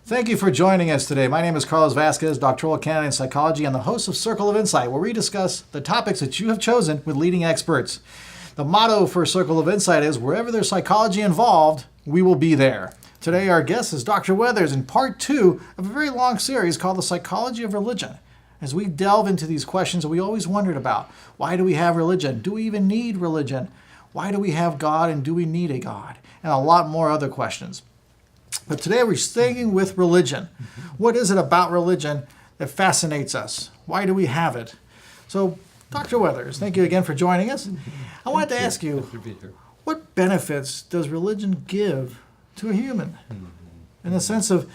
Thank you for joining us today. My name is Carlos Vasquez, doctoral candidate in psychology and the host of Circle of Insight, where we discuss the topics that you have chosen with leading experts. The motto for Circle of Insight is, wherever there's psychology involved, we will be there. Today our guest is Dr. Weathers in part 2 of a very long series called The Psychology of Religion. As we delve into these questions that we always wondered about, why do we have religion? Do we even need religion? Why do we have God, and do we need a God? And a lot more other questions. But today we're staying with religion. What is it about religion that fascinates us? Why do we have it? So, Dr. Weathers, thank you again for joining us. I wanted to ask you, what benefits does religion give to a human? In the sense of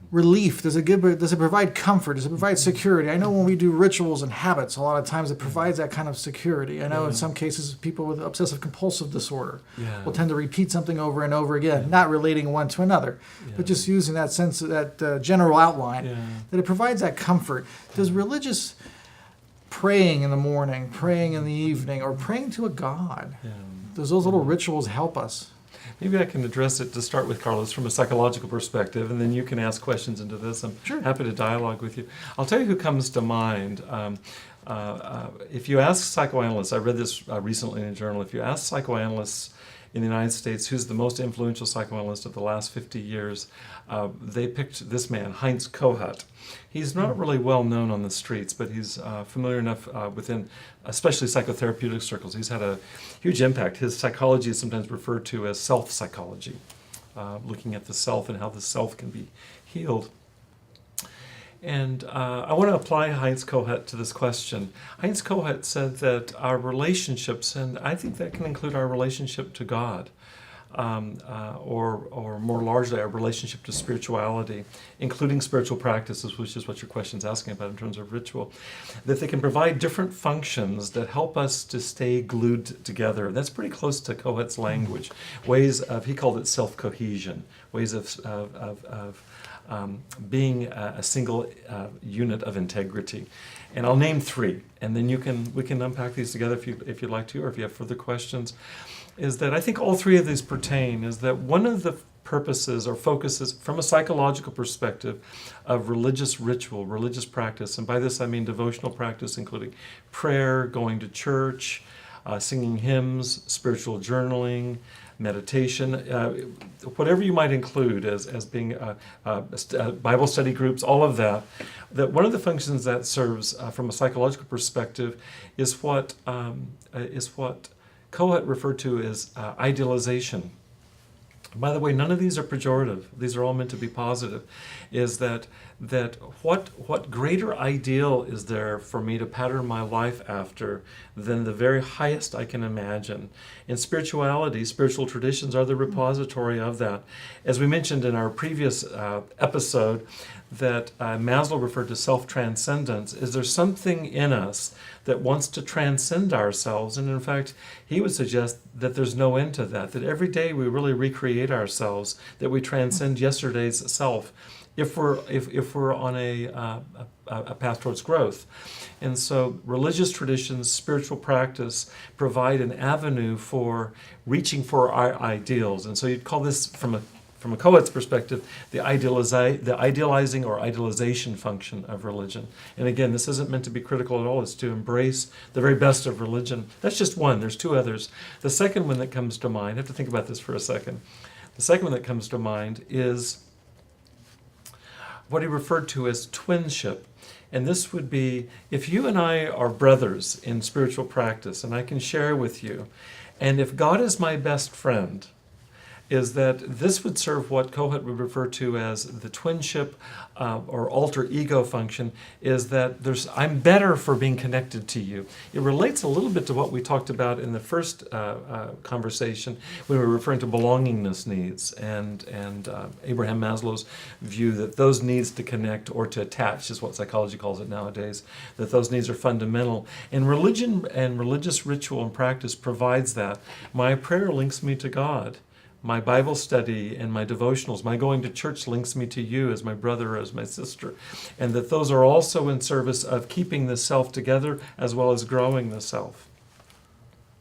relief, does it provide comfort? Does it provide security? I know when we do rituals and habits, a lot of times it provides that kind of security. I know in some cases people with obsessive-compulsive disorder will tend to repeat something over and over again, not relating one to another, but just using that sense of that general outline, that it provides that comfort. Does religious praying in the morning, praying in the evening, or praying to a God, does those little rituals help us? Maybe I can address it to start with, Carlos, from a psychological perspective, and then you can ask questions into this. I'm happy to dialogue with you. I'll tell you who comes to mind. If you ask psychoanalysts, I read this recently in a journal, if you ask psychoanalysts in the United States who's the most influential psychoanalyst of the last 50 years, they picked this man, Heinz Kohut. He's not really well known on the streets, but he's familiar enough within especially psychotherapeutic circles. He's had a huge impact. His psychology is sometimes referred to as self-psychology, looking at the self and how the self can be healed. And I want to apply Heinz Kohut to this question. Heinz Kohut said that our relationships, and I think that can include our relationship to God, or more largely our relationship to spirituality, including spiritual practices, which is what your question's asking about in terms of ritual, that they can provide different functions that help us to stay glued together. That's pretty close to Kohut's language. Ways of, he called it self-cohesion, ways of being a single unit of integrity. And I'll name 3, and then we can unpack these together if you'd like to, or if you have further questions. Is that I think all 3 of these pertain, is that one of the purposes or focuses from a psychological perspective of religious ritual, religious practice, and by this I mean devotional practice, including prayer, going to church, singing hymns, spiritual journaling, meditation, whatever you might include as being Bible study groups, all of that, that one of the functions that serves from a psychological perspective is what Kohut referred to as idealization. By the way, none of these are pejorative. These are all meant to be positive. Is that what greater ideal is there for me to pattern my life after than the very highest I can imagine? In spirituality, spiritual traditions are the repository of that. As we mentioned in our previous episode, that Maslow referred to self-transcendence. Is there something in us that wants to transcend ourselves? And in fact, he would suggest that there's no end to that every day we really recreate ourselves, that we transcend yesterday's self, if we're on a path towards growth. And so religious traditions, spiritual practice provide an avenue for reaching for our ideals. And so you'd call this, from a Kohut's perspective, the idealizing or idealization function of religion. And again, this isn't meant to be critical at all. It's to embrace the very best of religion. That's just one. There's 2 others. The second one that comes to mind, I have to think about this for a second. The second one that comes to mind is what he referred to as twinship. And this would be, if you and I are brothers in spiritual practice, and I can share with you, and if God is my best friend, is that this would serve what Kohut would refer to as the twinship or alter ego function, is that I'm better for being connected to you. It relates a little bit to what we talked about in the first conversation when we were referring to belongingness needs and Abraham Maslow's view that those needs to connect or to attach is what psychology calls it nowadays, that those needs are fundamental. And religion and religious ritual and practice provides that. My prayer links me to God. My Bible study and my devotionals, my going to church links me to you as my brother or as my sister. And that those are also in service of keeping the self together as well as growing the self.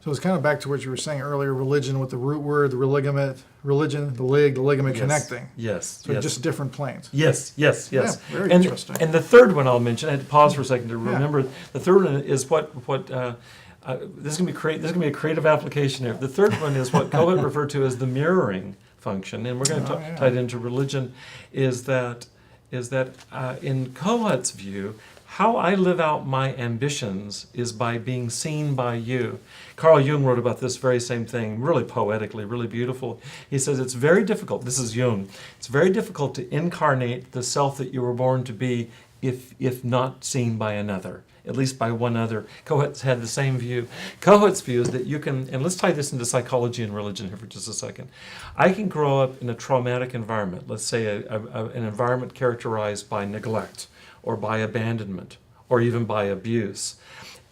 So it's kind of back to what you were saying earlier, religion with the root word, the religament, religion, the ligament Yes. connecting. Yes. So yes. just different planes. Yes, yes, yes. Yeah, very and, interesting. And the third one I'll mention, I had to pause for a second to Yeah. remember. The third one is what this is going to be a creative application here. The third one is what Cohen referred to as the mirroring function, and we're going to tie it into religion. Is that in Kohut's view, how I live out my ambitions is by being seen by you. Carl Jung wrote about this very same thing, really poetically, really beautiful. He says it's very difficult, this is Jung, it's very difficult to incarnate the self that you were born to be if not seen by another, at least by one other. Kohut had the same view. Kohut's view is that you can, and let's tie this into psychology and religion here for just a second. I can grow up in a traumatic environment, let's say an environment characterized by neglect, or by abandonment, or even by abuse.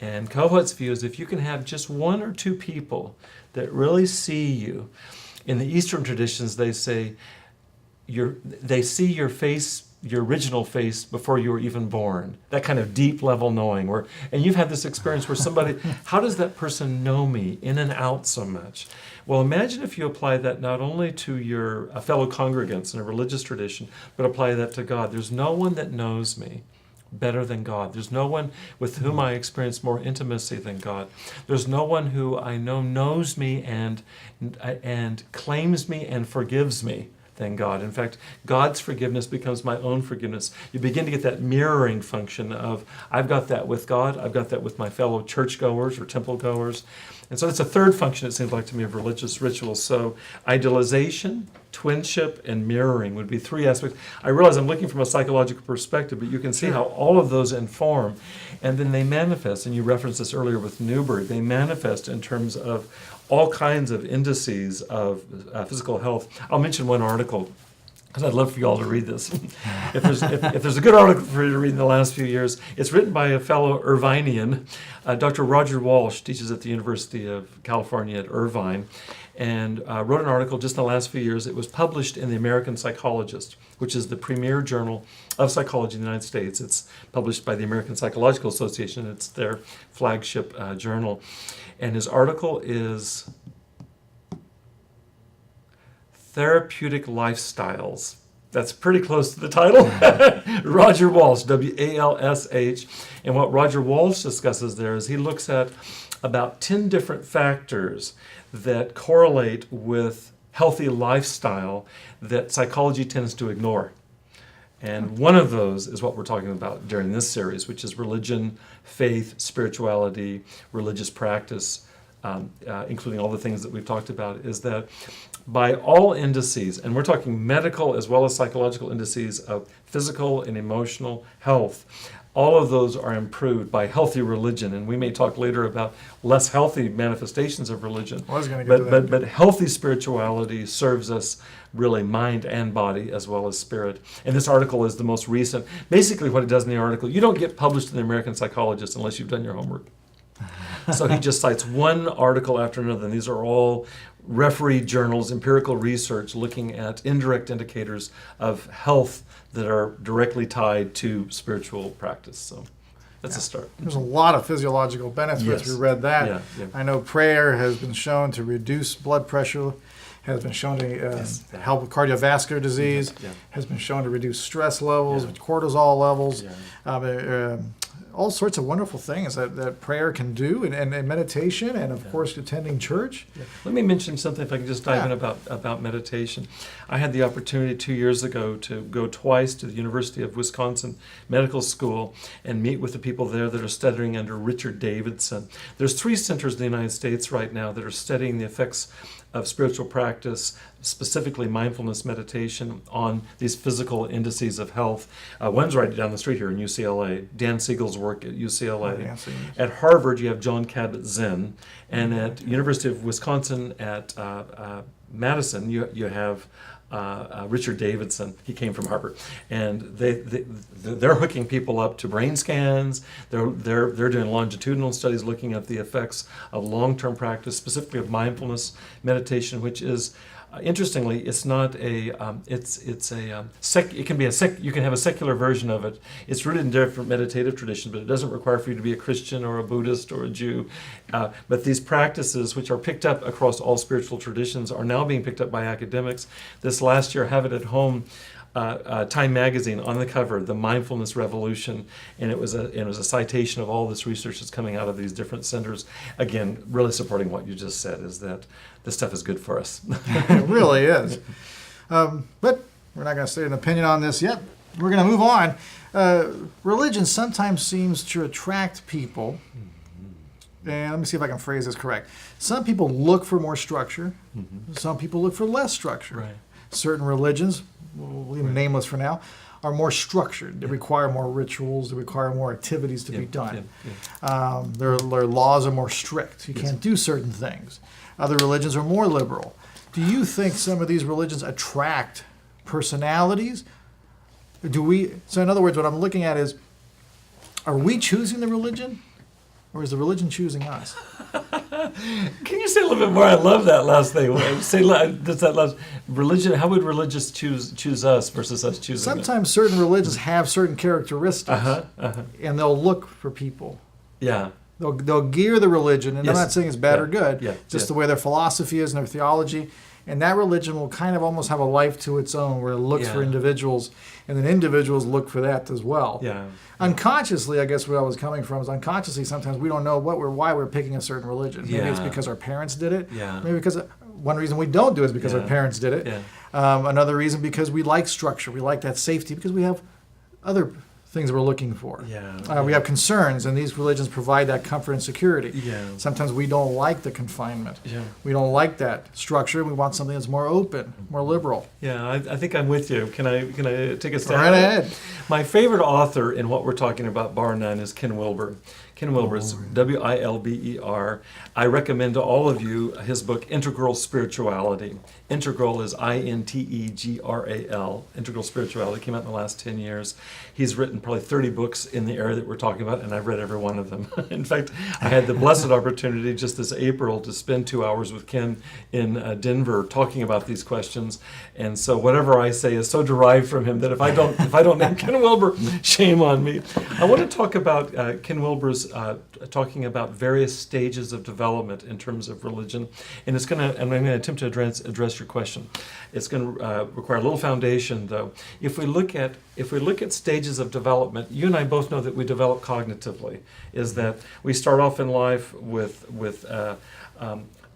And Kohut's view is if you can have just one or two people that really see you, in the Eastern traditions they say they see your face, your original face, before you were even born. That kind of deep level knowing. And you've had this experience where somebody, how does that person know me in and out so much? Well, imagine if you apply that not only to your fellow congregants in a religious tradition, but apply that to God. There's no one that knows me better than God. There's no one with whom I experience more intimacy than God. There's no one who I know knows me and claims me and forgives me than God. In fact, God's forgiveness becomes my own forgiveness. You begin to get that mirroring function of, I've got that with God, I've got that with my fellow churchgoers or temple goers. And so it's a third function, it seems like to me, of religious rituals. So idealization, twinship, and mirroring would be three aspects. I realize I'm looking from a psychological perspective, but you can see how all of those inform, and then they manifest, and you referenced this earlier with Newberg, they manifest in terms of all kinds of indices of physical health. I'll mention one article, because I'd love for you all to read this. if there's a good article for you to read in the last few years, it's written by a fellow Irvinian. Dr. Roger Walsh teaches at the University of California at Irvine, and wrote an article just in the last few years. It was published in the American Psychologist, which is the premier journal of psychology in the United States. It's published by the American Psychological Association. It's their flagship journal. And his article is Therapeutic Lifestyles. That's pretty close to the title. Roger Walsh, W-A-L-S-H. And what Roger Walsh discusses there is he looks at about 10 different factors that correlate with healthy lifestyle that psychology tends to ignore. And one of those is what we're talking about during this series, which is religion, faith, spirituality, religious practice, including all the things that we've talked about, is that by all indices, and we're talking medical as well as psychological indices of physical and emotional health, all of those are improved by healthy religion. And we may talk later about less healthy manifestations of religion. I was going to get to that. But healthy spirituality serves us really mind and body as well as spirit. And this article is the most recent. Basically what it does in the article, you don't get published in the American Psychologist unless you've done your homework. So he just cites one article after another, and these are all refereed journals, empirical research looking at indirect indicators of health that are directly tied to spiritual practice. So that's a start. There's a lot of physiological benefits. Yes. We read that. Yeah. I know prayer has been shown to reduce blood pressure, has been shown to help with cardiovascular disease, has been shown to reduce stress levels, cortisol levels, all sorts of wonderful things that prayer can do, and meditation, and of course attending church. Let me mention something, if I can just dive in about meditation. I had the opportunity 2 years ago to go twice to the University of Wisconsin Medical School and meet with the people there that are studying under Richard Davidson. There's 3 centers in the United States right now that are studying the effects of spiritual practice, specifically mindfulness meditation, on these physical indices of health. One's right down the street here in UCLA. Dan Siegel's work at UCLA. At Harvard, you have John Kabat-Zinn, and at University of Wisconsin at Madison, you have Richard Davidson. He came from Harvard, and they're hooking people up to brain scans. They're doing longitudinal studies looking at the effects of long-term practice, specifically of mindfulness meditation, which is Interestingly, it's not a. It can be you can have a secular version of it. It's rooted in different meditative traditions, but it doesn't require for you to be a Christian or a Buddhist or a Jew. But these practices, which are picked up across all spiritual traditions, are now being picked up by academics. This last year, Have It at Home. Time magazine on the cover, the mindfulness revolution, and it was a citation of all this research that's coming out of these different centers. Again, really supporting what you just said, is that this stuff is good for us. It really is. But we're not going to say an opinion on this yet. We're going to move on. Religion sometimes seems to attract people. And let me see if I can phrase this correct. Some people look for more structure. Some people look for less structure. Right. Certain religions, we'll leave them nameless for now, are more structured. They require more rituals. They require more activities to be done. Their laws are more strict. You can't do certain things. Other religions are more liberal. Do you think some of these religions attract personalities? So in other words, what I'm looking at is, are we choosing the religion? Or is the religion choosing us? Can you say a little bit more? I love that last thing. That's that last religion. How would religious choose us versus us choosing them? Sometimes certain religions have certain characteristics, and they'll look for people. Yeah. They'll gear the religion, and Yes. I'm not saying it's bad or good, just Yeah. the way their philosophy is and their theology. And that religion will kind of almost have a life to its own, where it looks for individuals, and then individuals look for that as well. Yeah. Unconsciously, I guess where I was coming from is unconsciously sometimes we don't know why we're picking a certain religion. Maybe it's because our parents did it. Yeah. Maybe because one reason we don't do it is because our parents did it. Yeah. Another reason because we like structure, we like that safety because we have other things we're looking for. We have concerns, and these religions provide that comfort and security. Yeah. Sometimes we don't like the confinement. Yeah. We don't like that structure. We want something that's more open, more liberal. Yeah, I think I'm with you. Can I take a step? Right ahead. My favorite author in what we're talking about, bar none, is Ken Wilber. Ken Wilber is Wilber. I recommend to all of you his book, Integral Spirituality. Integral is Integral. Integral Spirituality came out in the last 10 years. He's written probably 30 books in the area that we're talking about, and I've read every one of them. In fact, I had the blessed opportunity just this April to spend 2 hours with Ken in Denver talking about these questions. And so whatever I say is so derived from him that if I don't name Ken Wilber, shame on me. I want to talk about Ken Wilber's talking about various stages of development in terms of religion, and I'm going to attempt to address your question. It's going to require a little foundation, though. If we look at stages of development, you and I both know that we develop cognitively. Is that we start off in life with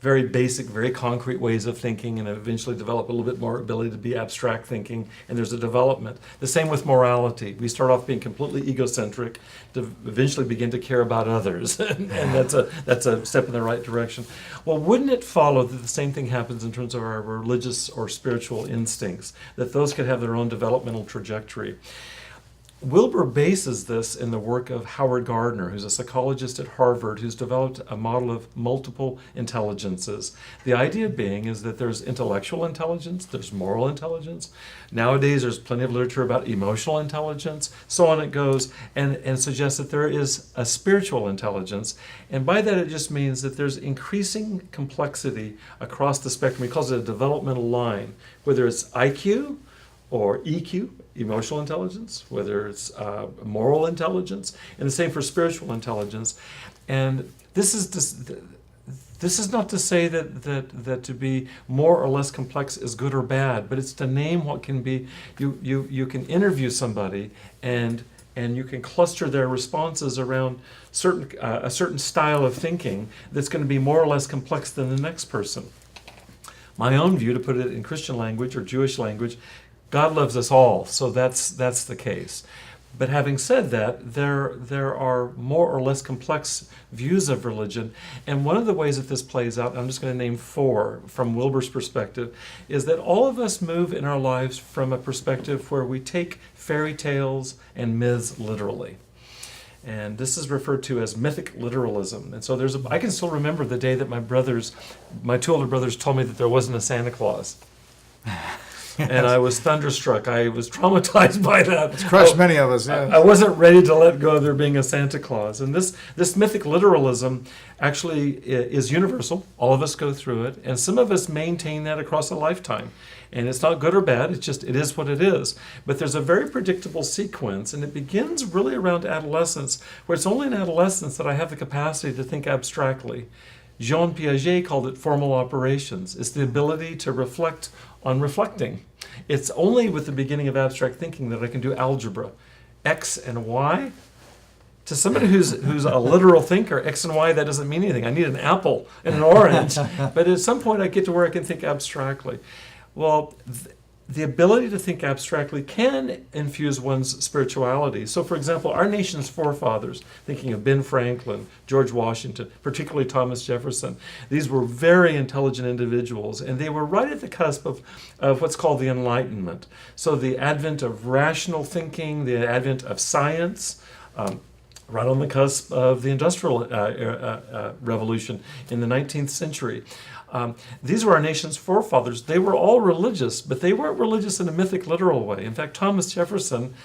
very basic, very concrete ways of thinking, and eventually develop a little bit more ability to be abstract thinking, and there's a development. The same with morality. We start off being completely egocentric to eventually begin to care about others, and that's a step in the right direction. Well, wouldn't it follow that the same thing happens in terms of our religious or spiritual instincts, that those could have their own developmental trajectory? Wilber bases this in the work of Howard Gardner, who's a psychologist at Harvard, who's developed a model of multiple intelligences. The idea being is that there's intellectual intelligence, there's moral intelligence. Nowadays, there's plenty of literature about emotional intelligence, so on it goes, and suggests that there is a spiritual intelligence. And by that, it just means that there's increasing complexity across the spectrum. He calls it a developmental line, whether it's IQ or EQ, emotional intelligence, whether it's moral intelligence, and the same for spiritual intelligence. And this is not to say that to be more or less complex is good or bad, but it's to name what can be. You can interview somebody and you can cluster their responses around a certain style of thinking that's going to be more or less complex than the next person. My own view, to put it in Christian language or Jewish language, God loves us all, so that's the case. But having said that, there are more or less complex views of religion, and one of the ways that this plays out, I'm just going to name 4 from Wilber's perspective, is that all of us move in our lives from a perspective where we take fairy tales and myths literally. And this is referred to as mythic literalism. And so I can still remember the day that my 2 older brothers told me that there wasn't a Santa Claus. and I was thunderstruck. I was traumatized by that. It's crushed many of us, yeah. I wasn't ready to let go of there being a Santa Claus. And this mythic literalism actually is universal. All of us go through it, and some of us maintain that across a lifetime. And it's not good or bad, it is what it is. But there's a very predictable sequence, and it begins really around adolescence, where it's only in adolescence that I have the capacity to think abstractly. Jean Piaget called it formal operations. It's the ability to reflect on reflecting. It's only with the beginning of abstract thinking that I can do algebra. X and Y. To somebody who's a literal thinker, X and Y, that doesn't mean anything. I need an apple and an orange. But at some point I get to where I can think abstractly. Well, the ability to think abstractly can infuse one's spirituality. So, for example, our nation's forefathers, thinking of Ben Franklin, George Washington, particularly Thomas Jefferson, these were very intelligent individuals, and they were right at the cusp of what's called the Enlightenment. So the advent of rational thinking, the advent of science, right on the cusp of the Industrial Revolution in the 19th century. These were our nation's forefathers. They were all religious, but they weren't religious in a mythic, literal way. In fact, Thomas Jefferson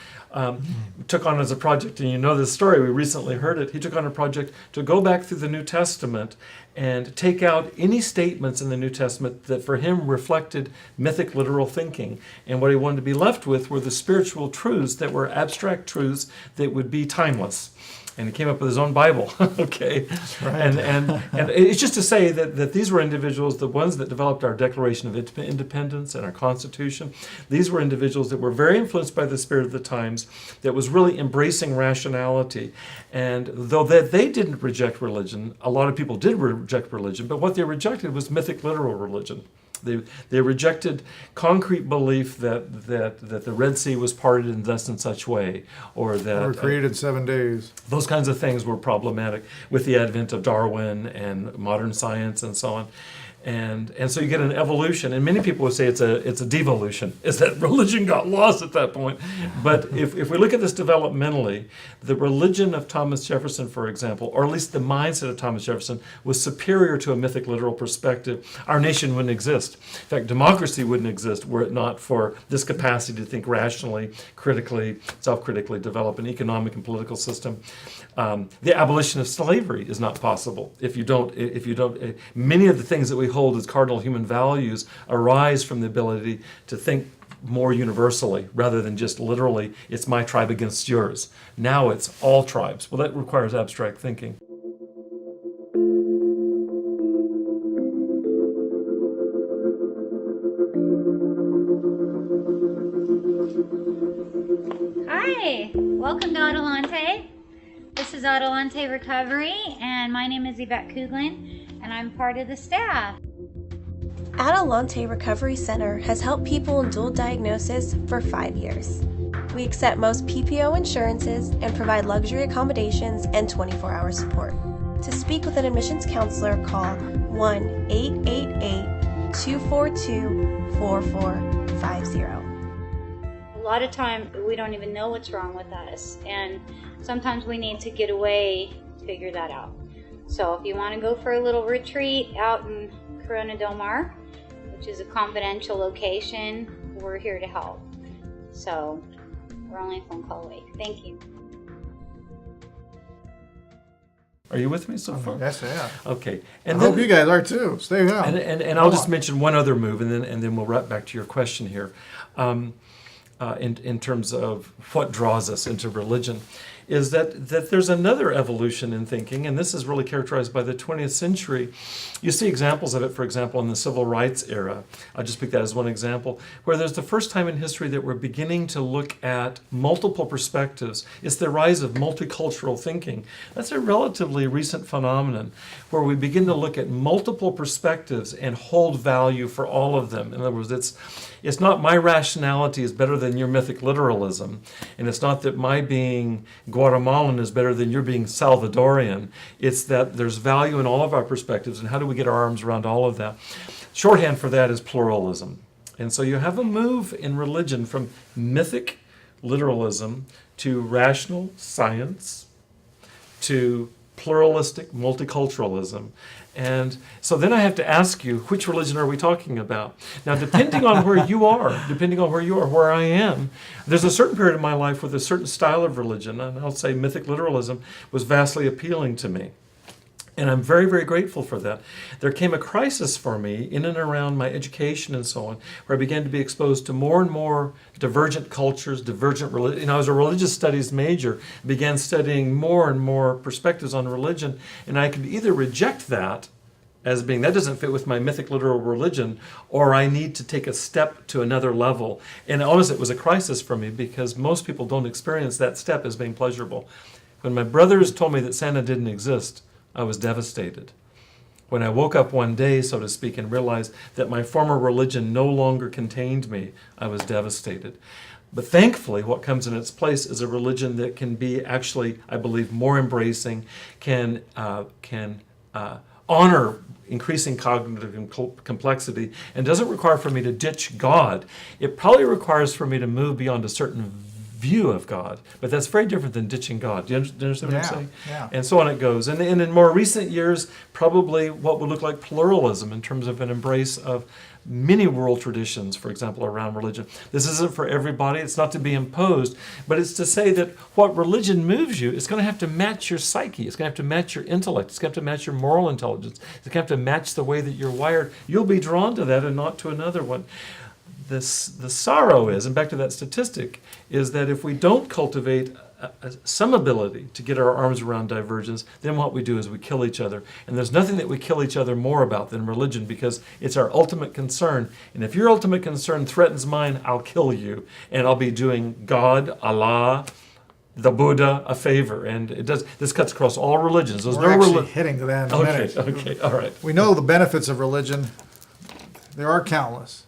took on as a project, and you know this story, we recently heard it, he took on a project to go back through the New Testament and take out any statements in the New Testament that for him reflected mythic, literal thinking. And what he wanted to be left with were the spiritual truths that were abstract truths that would be timeless. And he came up with his own Bible, okay? Right. And it's just to say that these were individuals, the ones that developed our Declaration of Independence and our Constitution. These were individuals that were very influenced by the spirit of the times, that was really embracing rationality. And though that they didn't reject religion, a lot of people did reject religion, but what they rejected was mythic, literal religion. They rejected concrete belief that the Red Sea was parted in thus and such way, or that we were created in 7 days. Those kinds of things were problematic with the advent of Darwin and modern science and so on. And so you get an evolution, and many people would say it's a devolution, is that religion got lost at that point. But if we look at this developmentally, the religion of Thomas Jefferson, for example, or at least the mindset of Thomas Jefferson, was superior to a mythic literal perspective. Our nation wouldn't exist. In fact, democracy wouldn't exist were it not for this capacity to think rationally, critically, self-critically, develop an economic and political system. The abolition of slavery is not possible if you don't. Many of the things that we hold as cardinal human values arise from the ability to think more universally rather than just literally, it's my tribe against yours. Now it's all tribes. Well, that requires abstract thinking. Hi, welcome to Adelante. This is Adelante Recovery, and my name is Yvette Kuglin, and I'm part of the staff. Adelante Recovery Center has helped people in dual diagnosis for 5 years. We accept most PPO insurances and provide luxury accommodations and 24-hour support. To speak with an admissions counselor, call 1-888-242-4450. A lot of time we don't even know what's wrong with us, and sometimes we need to get away to figure that out. So if you want to go for a little retreat out in Corona Del Mar, which is a confidential location, we're here to help. So we're only a phone call away. Thank you. Are you with me so far? Yes, yeah. Okay. And I hope you guys are too. Stay down. And I'll just mention one other move, and then we'll wrap back to your question here. In terms of what draws us into religion, is that there's another evolution in thinking, and this is really characterized by the 20th century. You see examples of it, for example, in the civil rights era. I'll just pick that as one example, where there's the first time in history that we're beginning to look at multiple perspectives. It's the rise of multicultural thinking. That's a relatively recent phenomenon, where we begin to look at multiple perspectives and hold value for all of them. In other words, it's not my rationality is better than your mythic literalism, and it's not that my being Guatemalan is better than your being Salvadorian. It's that there's value in all of our perspectives, and how do we get our arms around all of that? Shorthand for that is pluralism. And so you have a move in religion from mythic literalism to rational science, to pluralistic multiculturalism. And so then I have to ask you, which religion are we talking about? Now, depending on where you are, where I am, there's a certain period of my life with a certain style of religion, and I'll say Mythic literalism was vastly appealing to me. And I'm very, very grateful for that. There came a crisis for me in and around my education and so on, where I began to be exposed to more and more divergent cultures, divergent religion. I was a religious studies major, began studying more and more perspectives on religion, and I could either reject that as being, that doesn't fit with my mythic literal religion, or I need to take a step to another level. And honestly, it was a crisis for me because most people don't experience that step as being pleasurable. When my brothers told me that Santa didn't exist, I was devastated. When I woke up one day, so to speak, and realized that my former religion no longer contained me, I was devastated. But thankfully, what comes in its place is a religion that can be actually, I believe, more embracing, can honor increasing cognitive complexity, and doesn't require for me to ditch God. It probably requires for me to move beyond a certain view of God, but that's very different than ditching God. Do you understand what I'm saying? Yeah. And so on it goes. And in more recent years, probably what would look like pluralism in terms of an embrace of many world traditions, for example, around religion. This isn't for everybody. It's not to be imposed, but it's to say that what religion moves you is going to have to match your psyche. It's going to have to match your intellect. It's going to have to match your moral intelligence. It's going to have to match the way that you're wired. You'll be drawn to that and not to another one. The sorrow is, and back to that statistic, is that if we don't cultivate some ability to get our arms around divergence, then what we do is we kill each other. And there's nothing that we kill each other more about than religion, because it's our ultimate concern. And if your ultimate concern threatens mine, I'll kill you. And I'll be doing God, Allah, the Buddha a favor. And it does. This cuts across all religions. There's We're no actually hitting to that in a minute. Okay, all right. We know the benefits of religion. There are countless.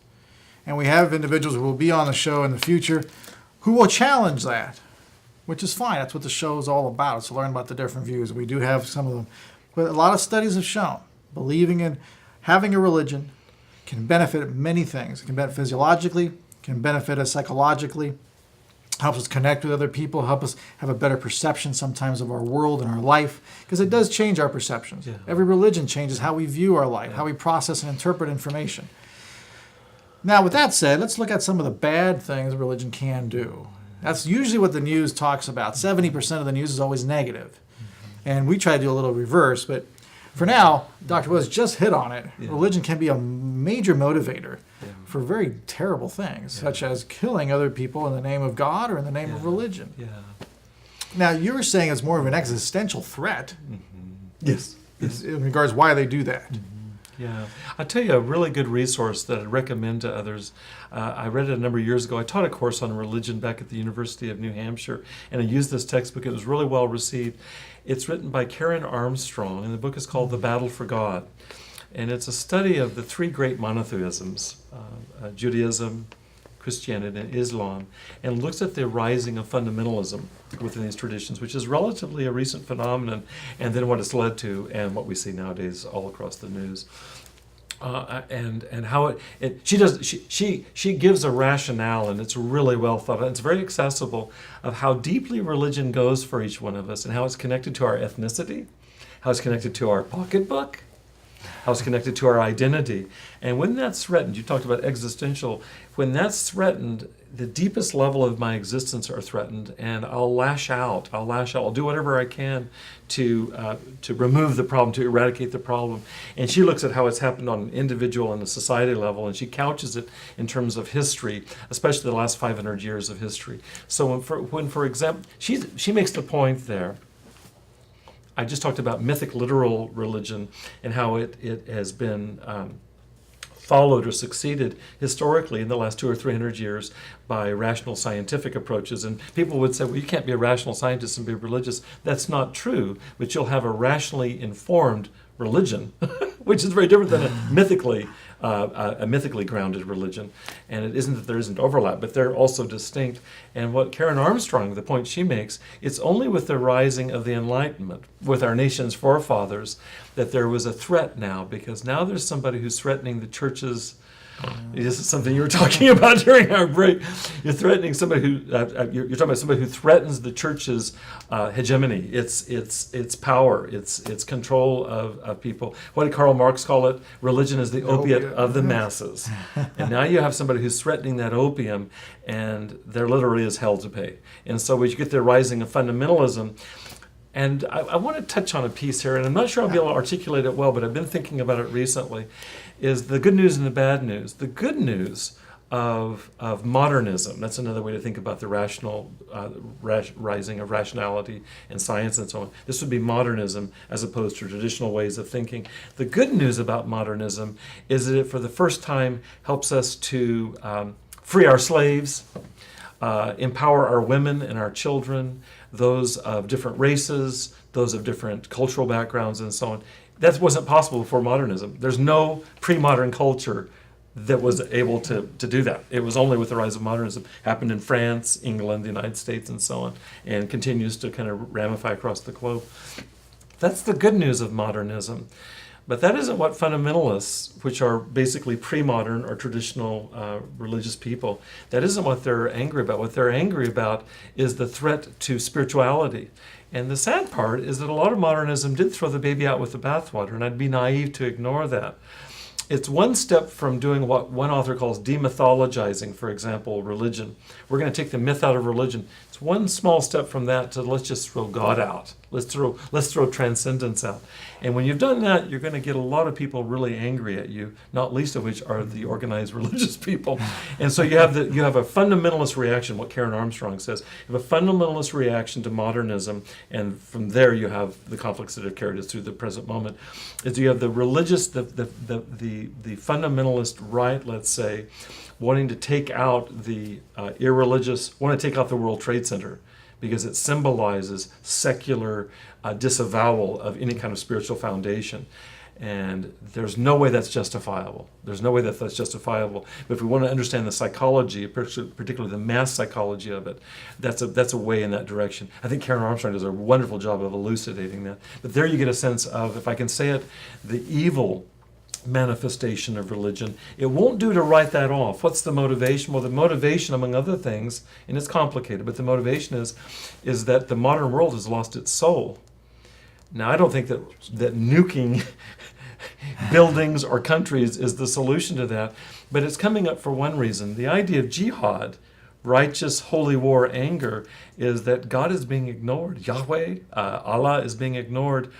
And we have individuals who will be on the show in the future who will challenge that, which is fine. That's what the show is all about. It's to learn about the different views. We do have some of them. But a lot of studies have shown believing in having a religion can benefit many things. It can benefit physiologically, can benefit us psychologically, helps us connect with other people, help us have a better perception sometimes of our world and our life, because it does change our perceptions. Yeah. Every religion changes how we view our life, how we process and interpret information. Now, with that said, let's look at some of the bad things religion can do. That's usually what the news talks about. 70% of the news is always negative. And we try to do a little reverse, but for now, Dr. Willis just hit on it. Yeah. Religion can be a major motivator for very terrible things, such as killing other people in the name of God or in the name of religion. Yeah. Now, you were saying it's more of an existential threat. Yes. In regards to why they do that. Yeah. I'll tell you a really good resource that I'd recommend to others. I read it a number of years ago. I taught a course on religion back at the University of New Hampshire, and I used this textbook. It was really well received. It's written by Karen Armstrong, and the book is called The Battle for God. And it's a study of the three great monotheisms, Judaism, Christianity, and Islam, and looks at the rising of fundamentalism within these traditions, which is relatively a recent phenomenon, and then what it's led to, and what we see nowadays all across the news. And how she gives a rationale, and it's really well thought out. It's very accessible of how deeply religion goes for each one of us, and how it's connected to our ethnicity, how it's connected to our pocketbook, how it's connected to our identity. And when that's threatened, you talked about existential, when that's threatened, the deepest level of my existence are threatened, and I'll lash out. I'll do whatever I can to remove the problem, to eradicate the problem. And she looks at how it's happened on an individual and a society level, and she couches it in terms of history, especially the last 500 years of history. So when for example, she makes the point there, I just talked about mythic literal religion and how it has been followed or succeeded historically in the last 200 or 300 years by rational scientific approaches. And people would say, well, you can't be a rational scientist and be religious. That's not true, but you'll have a rationally informed religion, which is very different than a mythically grounded religion. And it isn't that there isn't overlap, but they're also distinct. And what Karen Armstrong, the point she makes, it's only with the rising of the Enlightenment, with our nation's forefathers, that there was a threat now, because now there's somebody who's threatening the church's This is something you were talking about during our break. You're threatening somebody who you're talking about somebody who threatens the church's hegemony, its power, its control of people. What did Karl Marx call it? Religion is the opiate of the masses. And now you have somebody who's threatening that opium, and there literally is hell to pay. And so we get the rising of fundamentalism. And I want to touch on a piece here, and I'm not sure I'll be able to articulate it well, but I've been thinking about it recently, is the good news and the bad news. The good news of modernism, that's another way to think about the rational rising of rationality and science and so on. This would be modernism as opposed to traditional ways of thinking. The good news about modernism is that it, for the first time, helps us to free our slaves, empower our women and our children, those of different races, those of different cultural backgrounds, and so on. That wasn't possible before modernism. There's no pre-modern culture that was able to do that. It was only with the rise of modernism. It happened in France, England, the United States, and so on, and continues to kind of ramify across the globe. That's the good news of modernism. But that isn't what fundamentalists, which are basically pre-modern or traditional religious people, that isn't what they're angry about. What they're angry about is the threat to spirituality. And the sad part is that a lot of modernism did throw the baby out with the bathwater, and I'd be naive to ignore that. It's one step from doing what one author calls demythologizing, for example, religion. We're going to take the myth out of religion. It's one small step from that to let's just throw God out. Let's throw transcendence out. And when you've done that, you're going to get a lot of people really angry at you, not least of which are the organized religious people. And so you have a fundamentalist reaction, what Karen Armstrong says. You have a fundamentalist reaction to modernism, and from there you have the conflicts that have carried us through the present moment. Is you have the religious, the fundamentalist right, let's say, wanting to take out the irreligious, want to take out the World Trade Center because it symbolizes secular disavowal of any kind of spiritual foundation. And there's no way that's justifiable. There's no way that that's justifiable. But if we want to understand the psychology, particularly the mass psychology of it, that's a way in that direction. I think Karen Armstrong does a wonderful job of elucidating that. But there you get a sense of, if I can say it, the evil manifestation of religion. It won't do to write that off. What's the motivation? Well, the motivation, among other things, and it's complicated, but the motivation is that the modern world has lost its soul. Now, I don't think that nuking buildings or countries is the solution to that, but it's coming up for one reason. The idea of jihad, righteous holy war anger, is that God is being ignored. Yahweh, Allah is being ignored,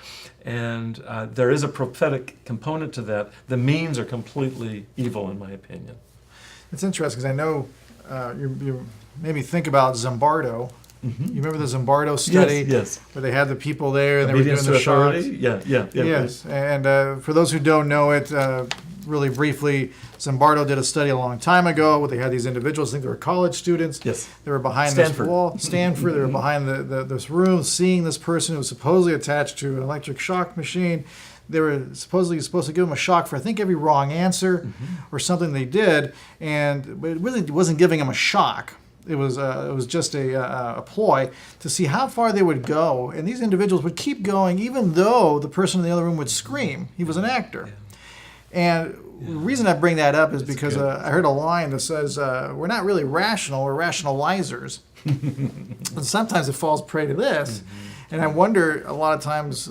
and there is a prophetic component to that. The means are completely evil, in my opinion. It's interesting because I know you made me think about Zimbardo. Mm-hmm. You remember the Zimbardo study? Yes. Where they had the people there and Obedience they were doing the authority? shots? Yeah. Yes, and for those who don't know it, really briefly, Zimbardo did a study a long time ago where they had these individuals, I think they were college students. Yes. They were behind Stanford. this wall, Stanford, they were behind this room seeing this person who was supposedly attached to an electric shock machine. They were supposed to give him a shock for, I think, every wrong answer or something they did, but it really wasn't giving him a shock. It was just a ploy to see how far they would go, and these individuals would keep going even though the person in the other room would scream. He was an actor. And the reason I bring that up is because I heard a line that says, we're not really rational, we're rationalizers. And sometimes it falls prey to this. And I wonder, a lot of times,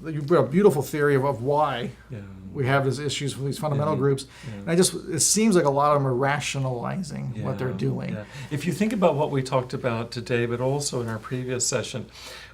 you've got a beautiful theory of why we have these issues with these fundamental groups. And it seems like a lot of them are rationalizing what they're doing. Yeah. If you think about what we talked about today, but also in our previous session,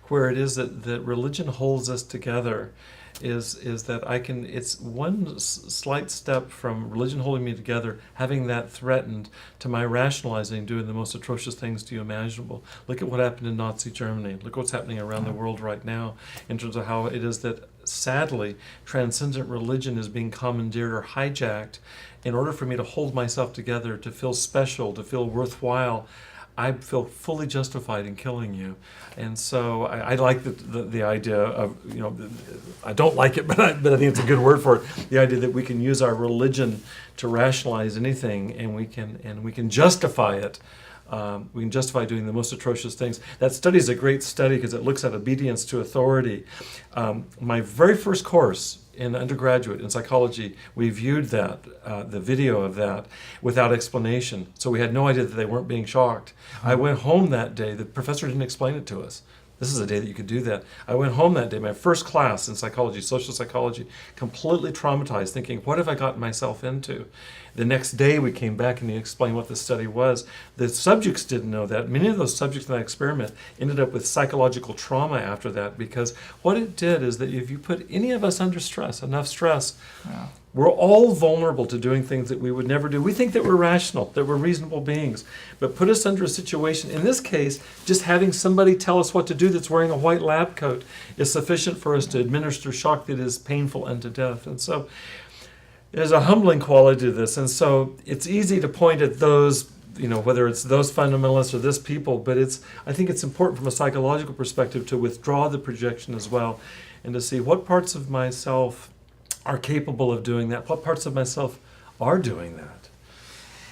where it is that religion holds us together, is that it's one slight step from religion holding me together, having that threatened, to my rationalizing, doing the most atrocious things to you imaginable. Look at what happened in Nazi Germany. Look what's happening around the world right now in terms of how it is that, sadly, transcendent religion is being commandeered or hijacked in order for me to hold myself together, to feel special, to feel worthwhile. I feel fully justified in killing you. And so I like the idea of, I don't like it, but I think it's a good word for it. The idea that we can use our religion to rationalize anything, and we can justify it. We can justify doing the most atrocious things. That study is a great study because it looks at obedience to authority. My very first course in undergraduate in psychology, we viewed that, the video of that, without explanation. So we had no idea that they weren't being shocked. I went home that day. The professor didn't explain it to us. This is a day that you could do that. I went home that day, my first class in psychology, social psychology, completely traumatized, thinking, what have I gotten myself into? The next day we came back and he explained what the study was. The subjects didn't know that. Many of those subjects in that experiment ended up with psychological trauma after that, because what it did is that if you put any of us under stress, enough stress, we're all vulnerable to doing things that we would never do. We think that we're rational, that we're reasonable beings, but put us under a situation, in this case, just having somebody tell us what to do that's wearing a white lab coat is sufficient for us to administer shock that is painful unto death. And so there's a humbling quality to this. And so it's easy to point at those, whether it's those fundamentalists or this people, but I think it's important from a psychological perspective to withdraw the projection as well and to see what parts of myself are capable of doing that, what parts of myself are doing that.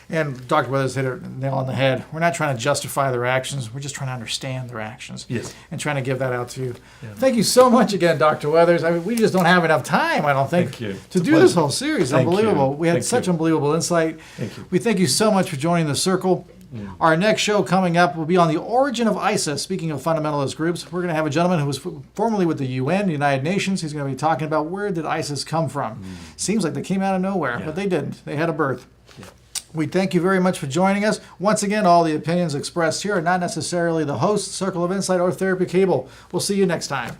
And Dr. Weathers hit it nail on the head. We're not trying to justify their actions. We're just trying to understand their actions. Yes. And trying to give that out to you. Yeah. Thank you so much again, Dr. Weathers. I mean, we just don't have enough time, I don't think, Thank you. to do this whole series. Thank Unbelievable. you. We had Thank such you. unbelievable insight. Thank you. We thank you so much for joining the Circle. Our next show coming up will be on the origin of ISIS. Speaking of fundamentalist groups, we're going to have a gentleman who was formerly with the UN, the United Nations. He's going to be talking about where did ISIS come from. Seems like they came out of nowhere, but they didn't. They had a birth. Yeah. We thank you very much for joining us. Once again, all the opinions expressed here are not necessarily the host, Circle of Insight, or Therapy Cable. We'll see you next time.